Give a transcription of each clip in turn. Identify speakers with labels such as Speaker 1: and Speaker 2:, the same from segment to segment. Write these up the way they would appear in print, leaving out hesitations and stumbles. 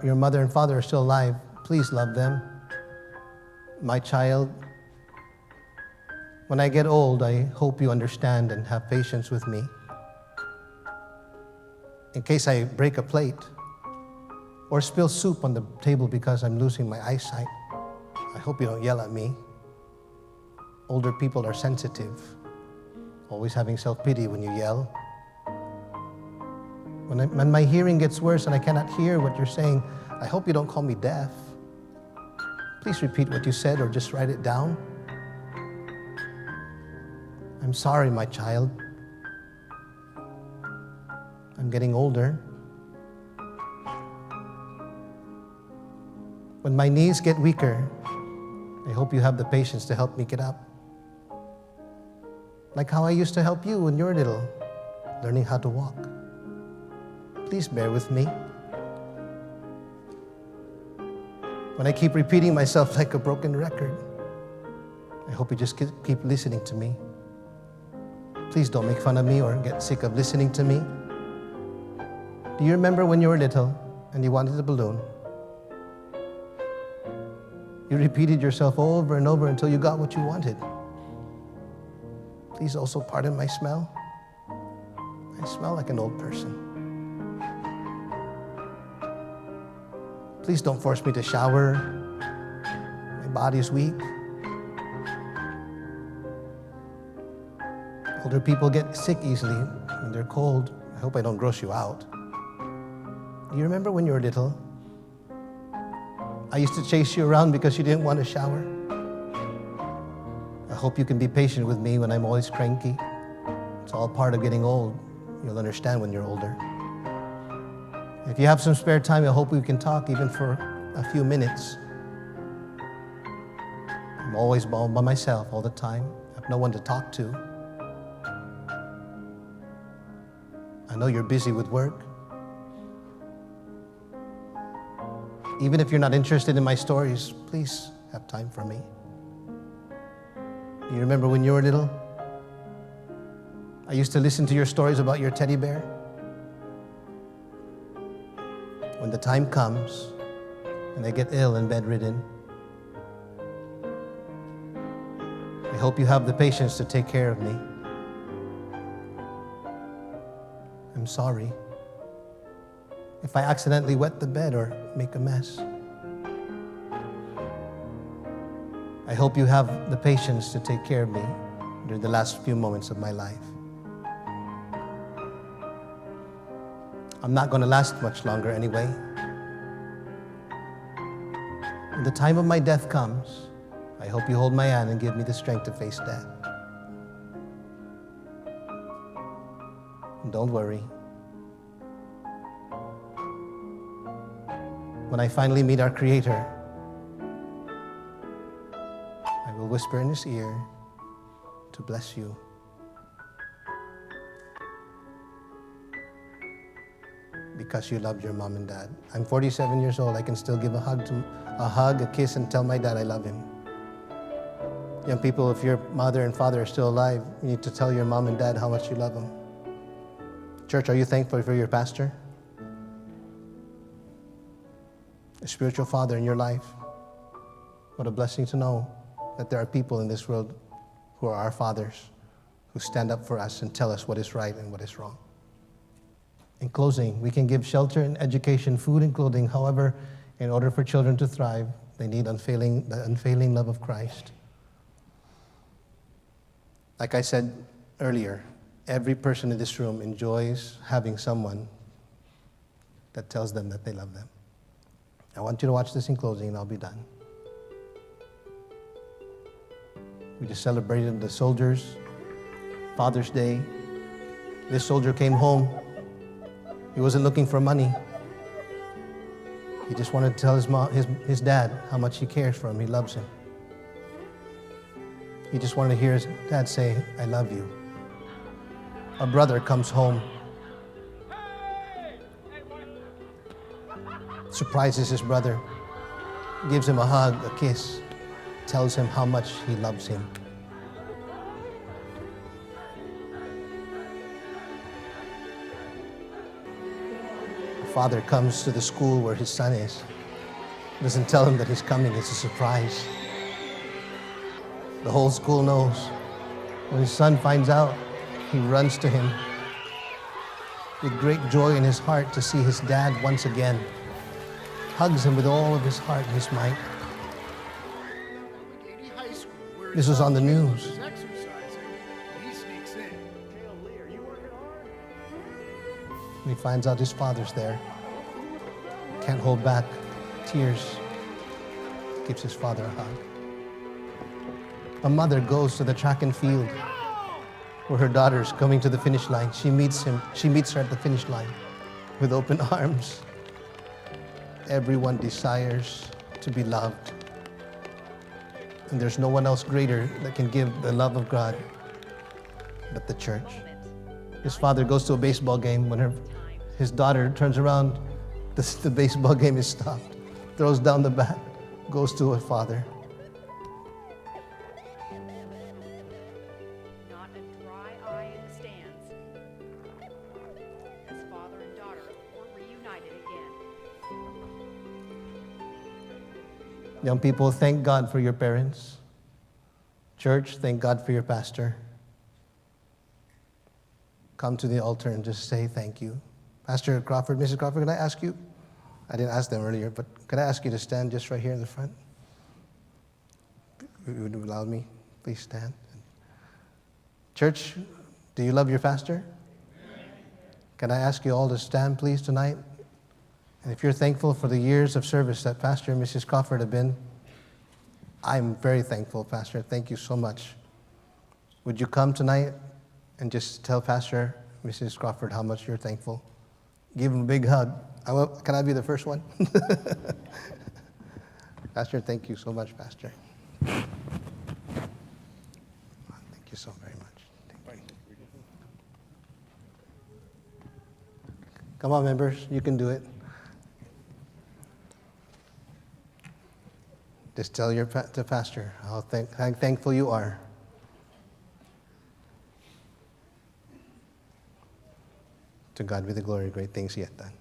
Speaker 1: Your mother and father are still alive. Please love them. My child, when I get old, I hope you understand and have patience with me. In case I break a plate or spill soup on the table because I'm losing my eyesight, I hope you don't yell at me. Older people are sensitive, always having self-pity when you yell. When my hearing gets worse and I cannot hear what you're saying, I hope you don't call me deaf. Please repeat what you said or just write it down. I'm sorry, my child. I'm getting older. When my knees get weaker, I hope you have the patience to help me get up. Like how I used to help you when you were little, learning how to walk. Please bear with me. When I keep repeating myself like a broken record, I hope you just keep listening to me. Please don't make fun of me or get sick of listening to me. Do you remember when you were little and you wanted a balloon? You repeated yourself over and over until you got what you wanted. Please also pardon my smell. I smell like an old person. Please don't force me to shower. My body is weak. Older people get sick easily when they're cold. I hope I don't gross you out. Do you remember when you were little? I used to chase you around because you didn't want to shower. I hope you can be patient with me when I'm always cranky. It's all part of getting old. You'll understand when you're older. If you have some spare time, I hope we can talk even for a few minutes. I'm always by myself all the time. I have no one to talk to. I know you're busy with work. Even if you're not interested in my stories, please have time for me. Do you remember when you were little? I used to listen to your stories about your teddy bear. When the time comes and I get ill and bedridden, I hope you have the patience to take care of me. I'm sorry if I accidentally wet the bed or make a mess. I hope you have the patience to take care of me during the last few moments of my life. I'm not going to last much longer anyway. When the time of my death comes, I hope you hold my hand and give me the strength to face death. And don't worry. When I finally meet our Creator, I will whisper in His ear to bless you. Because you loved your mom and dad. I'm 47 years old. I can still give a hug, a kiss, and tell my dad I love him. Young people, if your mother and father are still alive, you need to tell your mom and dad how much you love them. Church, are you thankful for your pastor? A spiritual father in your life. What a blessing to know that there are people in this world who are our fathers, who stand up for us and tell us what is right and what is wrong. In closing, we can give shelter and education, food and clothing. However, in order for children to thrive, they need the unfailing love of Christ. Like I said earlier, every person in this room enjoys having someone that tells them that they love them. I want you to watch this in closing, and I'll be done. We just celebrated the soldiers' Father's Day. This soldier came home. He wasn't looking for money. He just wanted to tell his dad how much he cares for him, he loves him. He just wanted to hear his dad say, I love you. A brother comes home, surprises his brother, gives him a hug, a kiss, tells him how much he loves him. father comes to the school where his son is. Doesn't tell him that he's coming. It's a surprise. The whole school knows. When his son finds out, he runs to him with great joy in his heart to see his dad once again. Hugs him with all of his heart and his might. This was on the news. When he finds out his father's there, can't hold back tears, gives his father a hug. A mother goes to the track and field where her daughter's coming to the finish line. She meets her at the finish line with open arms. Everyone desires to be loved. And there's no one else greater that can give the love of God but the church. His father goes to a baseball game. When his daughter turns around, the baseball game is stopped. Throws down the bat, goes to her father.
Speaker 2: Not a dry eye in the stands, as father and daughter were reunited again.
Speaker 1: Young people, thank God for your parents. Church, thank God for your pastor. Come to the altar and just say thank you. Pastor Crawford, Mrs. Crawford, can I ask you? I didn't ask them earlier, but can I ask you to stand just right here in the front? Would you allow me? Please stand. Church, do you love your pastor? Can I ask you all to stand, please, tonight? And if you're thankful for the years of service that Pastor and Mrs. Crawford have been, I'm very thankful, Pastor. Thank you so much. Would you come tonight and just tell Pastor, Mrs. Crawford, how much you're thankful? Give him a big hug. Can I be the first one? Pastor, thank you so much, Pastor. Thank you so very much. Thank you. Come on, members, you can do it. Just tell the pastor how thankful you are. To God be the glory, great things he hath done.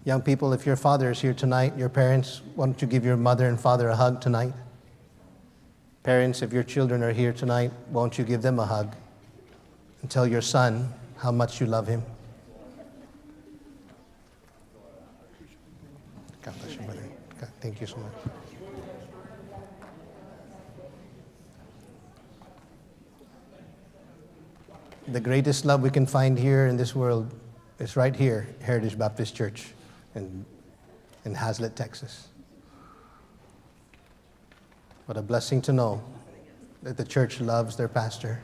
Speaker 1: Young people, if your father is here tonight, your parents, why don't you give your mother and father a hug tonight? Parents, if your children are here tonight, won't you give them a hug and tell your son how much you love him? God bless you, brother. God, thank you so much. The greatest love we can find here in this world is right here, Heritage Baptist Church in Hazlet, Texas. What a blessing to know that the church loves their pastor.